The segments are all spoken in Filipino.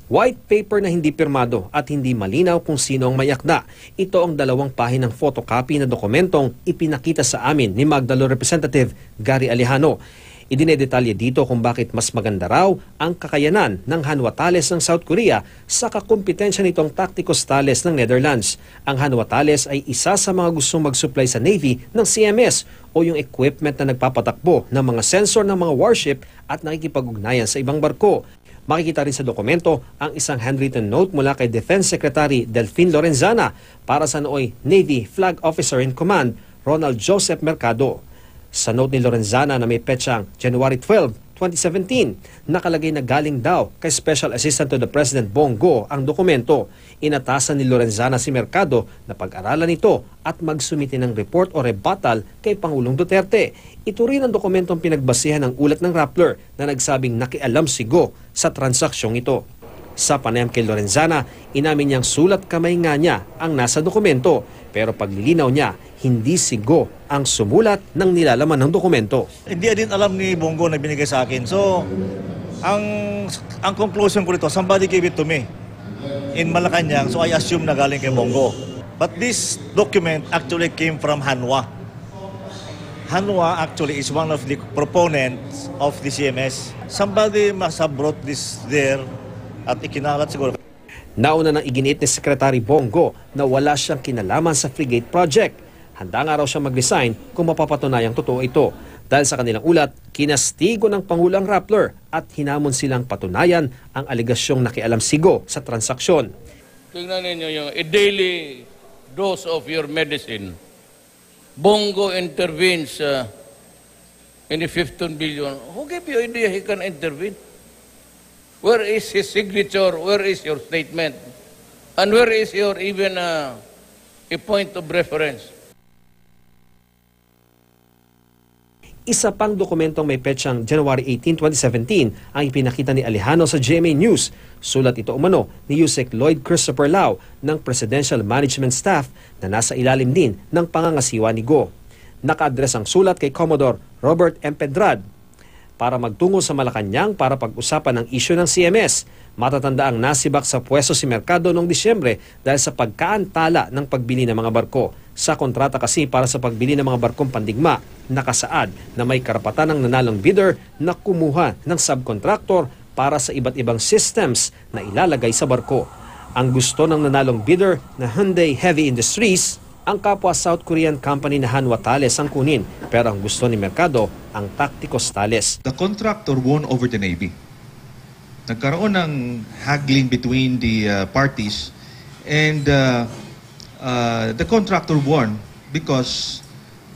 White paper na hindi pirmado at hindi malinaw kung sino ang may akda. Ito ang 2 pahinang photocopy na dokumentong ipinakita sa amin ni Magdalo Representative Gary Alejano. Idinedetalye dito kung bakit mas maganda raw ang kakayanan ng Hanwha Thales ng South Korea sa kakumpetensya nitong Tacticos Thales ng Netherlands. Ang Hanwha Thales ay isa sa mga gustong mag-supply sa Navy ng CMS o yung equipment na nagpapatakbo ng mga sensor ng mga warship at nakikipag-ugnayan sa ibang barko. Makikita rin sa dokumento ang isang handwritten note mula kay Defense Secretary Delfin Lorenzana para sa nooy Navy Flag Officer in Command Ronald Joseph Mercado. Sa note ni Lorenzana na may petsang January 12, 2017, nakalagay na galing daw kay Special Assistant to the President Bongo ang dokumento. Inatasan ni Lorenzana si Mercado na pag-aralan ito at magsumite ng report o rebuttal kay Pangulong Duterte. Ito rin ang dokumentong pinagbasihan ng ulat ng Rappler na nagsabing nakialam si Go sa transaksyong ito. Sa panayam kay Lorenzana, inamin niyang sulat kamay nga niya ang nasa dokumento, pero paglilinaw niya, hindi si Go ang sumulat ng nilalaman ng dokumento. Hindi din alam ni Bongo na binigay sa akin. So, ang conclusion ko rito, somebody gave it to me in Malacanang, so I assume na galing kay Bongo. But this document actually came from Hanwha. Hanwha actually is one of the proponents of the CMS. Somebody must have brought this there at ikinalat siguro. Nauna nang iginit ni Secretary Bongo na wala siyang kinalaman sa frigate project. Handa nga raw siyang mag-resign kung mapapatunayang totoo ito. Dahil sa kanilang ulat, kinastigo ng Pangulo ang Rappler at hinamon silang patunayan ang aligasyong nakialam si Go sa transaksyon. Tingnan ninyo yung a daily dose of your medicine. Bongo intervenes in the 15 billion. Who gave you idea he can intervene? Where is his signature? Where is your statement? And where is your even a point of reference? Isa pang dokumentong may petsang January 18, 2017 ang ipinakita ni Alejano sa GMA News. Sulat ito umano ni Yusek Lloyd Christopher Lau ng Presidential Management Staff na nasa ilalim din ng pangangasiwa ni Go. Naka-address ang sulat kay Commodore Robert M. Pedrad para magtungo sa Malacanang para pag-usapan ang isyu ng CMS. Matatanda ang nasibak sa pwesto si Mercado noong Disyembre dahil sa pagkaantala ng pagbili ng mga barko. Sa kontrata kasi para sa pagbili ng mga barkong pandigma, nakasaad na may karapatan ng nanalong bidder na kumuha ng subcontractor para sa iba't ibang systems na ilalagay sa barko. Ang gusto ng nanalong bidder na Hyundai Heavy Industries, ang kapwa South Korean company na Hanwha Thales ang kunin, pero ang gusto ni Mercado ang Tacticos Thales. The contractor won over the Navy. Nagkaroon ng haggling between the parties and the contractor won because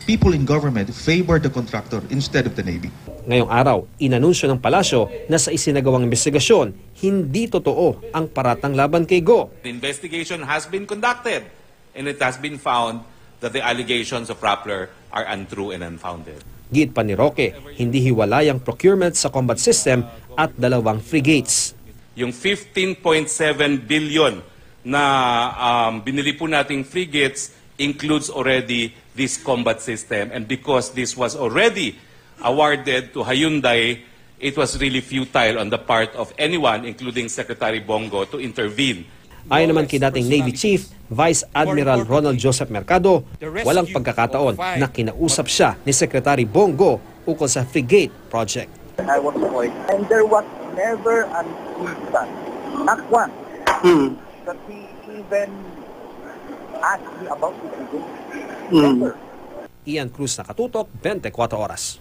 people in government favored the contractor instead of the Navy. Ngayong araw, inanunsyo ng palasyo na sa isinagawang investigasyon, hindi totoo ang paratang laban kay Go. The investigation has been conducted and it has been found that the allegations of Rappler are untrue and unfounded. Giit pa ni Roque, hindi hiwalay ang procurement sa combat system at 2 frigates. Yung 15.7 billion na binili po nating frigates includes already this combat system, and because this was already awarded to Hyundai, it was really futile on the part of anyone, including Secretary Bongo, to intervene. Ayon naman kay dating Navy Chief Vice Admiral Ronald Joseph Mercado, walang pagkakataon na kinausap siya ni Secretary Bongo ukol sa frigate project. I was employed, and there was never an instant, not one, that he even asked me about the frigate. Never. Ian Cruz, Nakatutok, 24 Oras.